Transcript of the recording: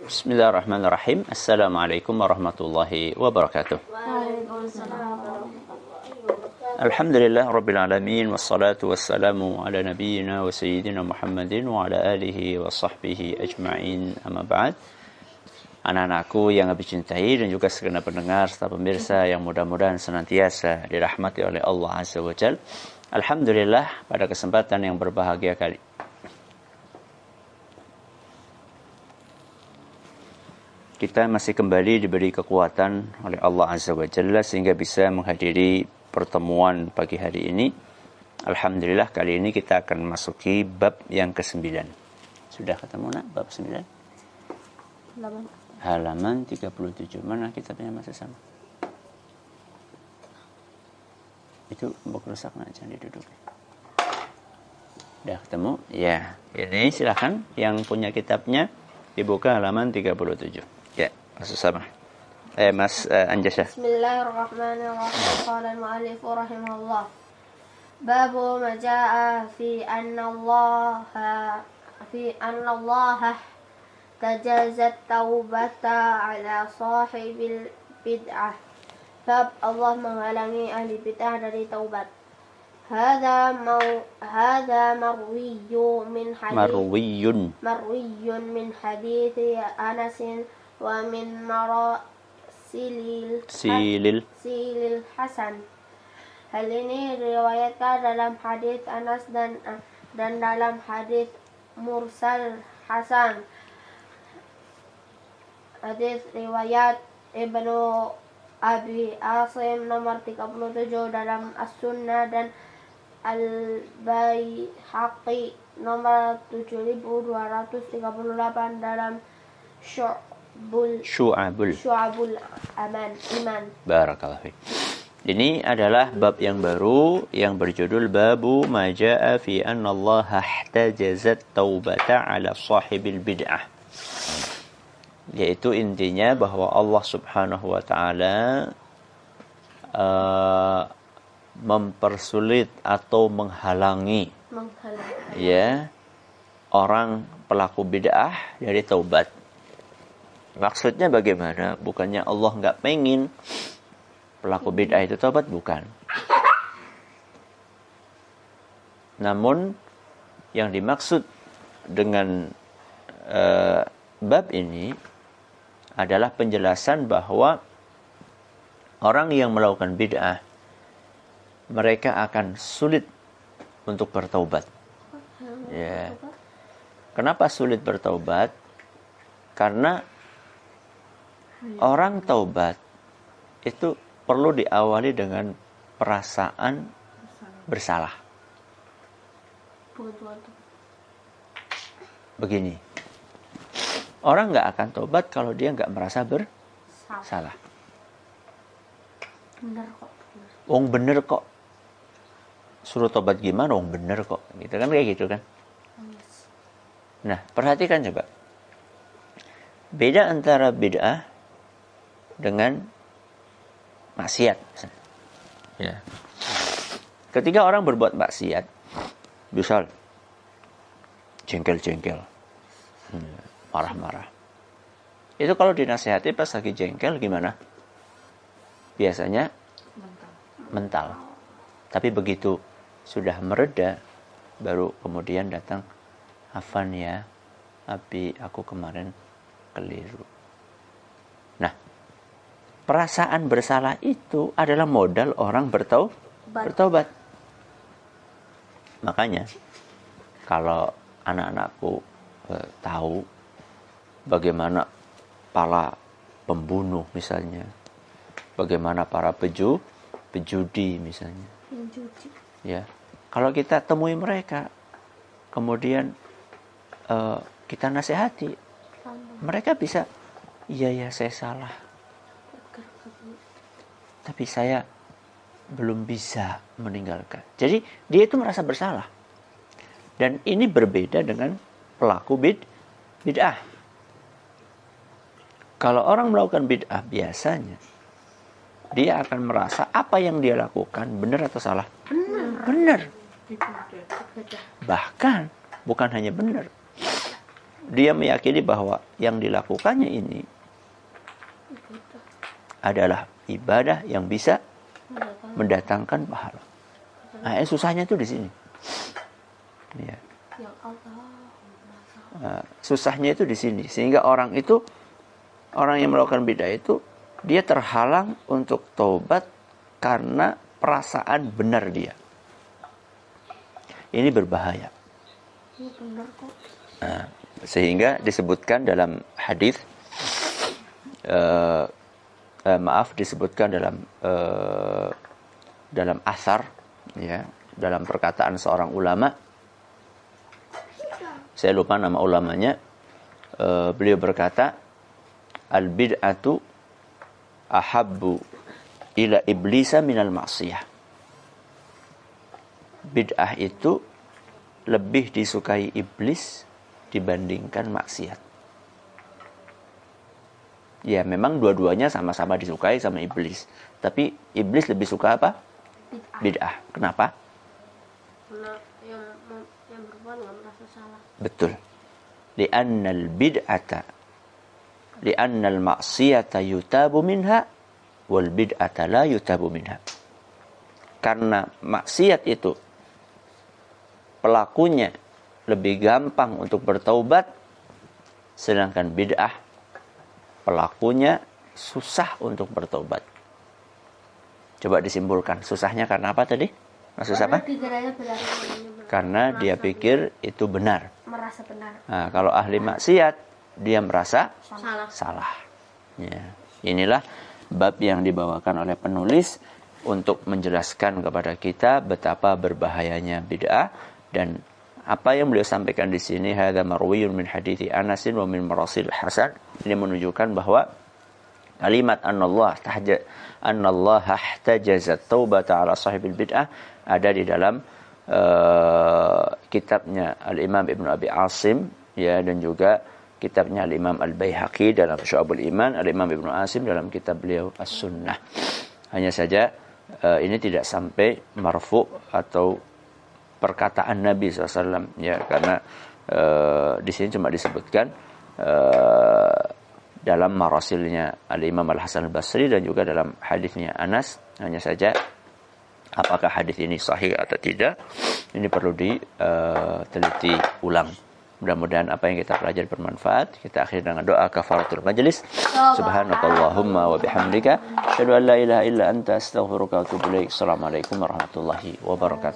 Bismillahirrahmanirrahim. Assalamualaikum warahmatullahi wabarakatuh. Alhamdulillah Rabbil Alamin. Wassalatu wassalamu ala nabiyyina wa sayyidina Muhammadin wa ala alihi wa sahbihi ajma'in, amma ba'd. Anak-anakku yang kami cintai dan juga segenap pendengar serta pemirsa yang mudah-mudahan senantiasa dirahmati oleh Allah Azza wa Jalla. Alhamdulillah, pada kesempatan yang berbahagia kali kita masih kembali diberi kekuatan oleh Allah Azza wa Jalla sehingga bisa menghadiri pertemuan pagi hari ini. Alhamdulillah, kali ini kita akan masuki bab yang ke-9. Sudah ketemu nak bab 9? Halaman 37. Mana kitabnya masih sama? Itu buku rusak nak, jangan diduduki. Sudah ketemu? Ya. Ini silakan yang punya kitabnya dibuka halaman 37. Ya, Mas Usama. Mas Anjasya. Bismillahirrahmanirrahim. Qala al-mu'allif rahimahullah. Babu ma jaa'a fi anna Allah tajazat taubata ala sahibil bid'ah. Bab Allah menghalangi ahli bid'ah dari taubat. Hadza marwiyun min hadits Anas wa min silil Hasan. Hal ini diriwayatkan dalam hadis Anas dan dalam hadis mursal Hasan. Hadis riwayat Ibnu Abi Asim nomor 37 dalam As-Sunnah dan Al-Baihaqi nomor 7238 dalam Syu'abul Iman. Barakallahu fiik. Ini adalah bab yang baru yang berjudul Babu ma jaa'a fi anna Allah ihtajazat taubata ala sahibil bid'ah. Yaitu intinya bahwa Allah Subhanahu wa taala mempersulit atau menghalangi ya orang pelaku bid'ah dari taubat. Maksudnya bagaimana? Bukannya Allah nggak pengen pelaku bid'ah itu taubat, bukan. Namun yang dimaksud dengan bab ini adalah penjelasan bahwa orang yang melakukan bid'ah mereka akan sulit untuk bertaubat. Ya. Kenapa sulit bertaubat? Karena orang taubat itu perlu diawali dengan perasaan bersalah. Begini, orang nggak akan taubat kalau dia nggak merasa bersalah. Bener kok. Suruh taubat gimana? Bener kok. Gitu kan, kayak gitu kan. Nah, perhatikan coba. Beda antara bid'ah dengan maksiat. Ya. Ketika orang berbuat maksiat, misal jengkel-jengkel, marah-marah. Itu kalau dinasihati pas lagi jengkel gimana? Biasanya mental. Tapi begitu sudah mereda, baru kemudian datang, "Afan ya, Abi, aku kemarin keliru." Nah, perasaan bersalah itu adalah modal orang bertaubat. Makanya kalau anak-anakku tahu bagaimana para pembunuh misalnya, bagaimana para pejudi misalnya, ya, kalau kita temui mereka, kemudian kita nasihati, mereka bisa, iya saya salah, tapi saya belum bisa meninggalkan. Jadi dia itu merasa bersalah. Dan ini berbeda dengan pelaku bid'ah. Kalau orang melakukan bid'ah biasanya dia akan merasa apa yang dia lakukan benar atau salah? Benar. Bahkan bukan hanya benar, dia meyakini bahwa yang dilakukannya ini adalah ibadah yang bisa mendatangkan pahala. Nah, susahnya itu di sini. Ya. Nah, susahnya itu di sini, sehingga orang yang melakukan bid'ah itu dia terhalang untuk taubat karena perasaan benar dia. Ini berbahaya. Nah, sehingga disebutkan dalam hadis, disebutkan dalam asar, ya, dalam perkataan seorang ulama. Saya lupa nama ulamanya. Beliau berkata, al-bid'atu ahabbu ila iblisa minal ma'siyah. Bid'ah itu lebih disukai iblis dibandingkan maksiat. Ya, memang dua-duanya sama-sama disukai sama iblis. Tapi iblis lebih suka apa? Bid'ah. Kenapa? Karena yang berbuat nggak merasa salah. Betul. Li'annal bid'ata li'annal ma'siyata yutabu minha wal bid'ata la yutabu minha. Karena maksiat itu pelakunya lebih gampang untuk bertaubat, sedangkan bid'ah pelakunya susah untuk bertaubat. Coba disimpulkan, susahnya karena apa tadi? Maksud apa? Karena dia pikir itu benar. Merasa benar. Nah, kalau ahli maksiat, dia merasa salah. Ya. Inilah bab yang dibawakan oleh penulis untuk menjelaskan kepada kita betapa berbahayanya bid'ah, dan apa yang beliau sampaikan di sini, hadza marwiyun min hadithi Anas wa min marasil Hasan. Ini menunjukkan bahwa kalimat annallaha ihtajaza taubata ala sahibil bid'ah ada di dalam kitabnya Al-Imam Ibnu Abi Asim, ya, dan juga kitabnya Al-Imam Al-Baihaqi dalam Syu'abul Iman, Al-Imam Ibnu Asim dalam kitab beliau As-Sunnah. Hanya saja ini tidak sampai marfu atau perkataan Nabi SAW, ya, karena di sini cuma disebutkan dalam marasilnya Al-Imam Al-Hasan Al-Basri dan juga dalam hadisnya Anas. Hanya saja apakah hadis ini sahih atau tidak, ini perlu diteliti ulang. Mudah-mudahan apa yang kita pelajari bermanfaat. Kita akhiri dengan doa kafaratul majlis. Subhanakallahumma wa bihamdika asyhadu an la ilaha illa anta astaghfiruka wa atubu ilaik. Assalamualaikum warahmatullahi wabarakatuh.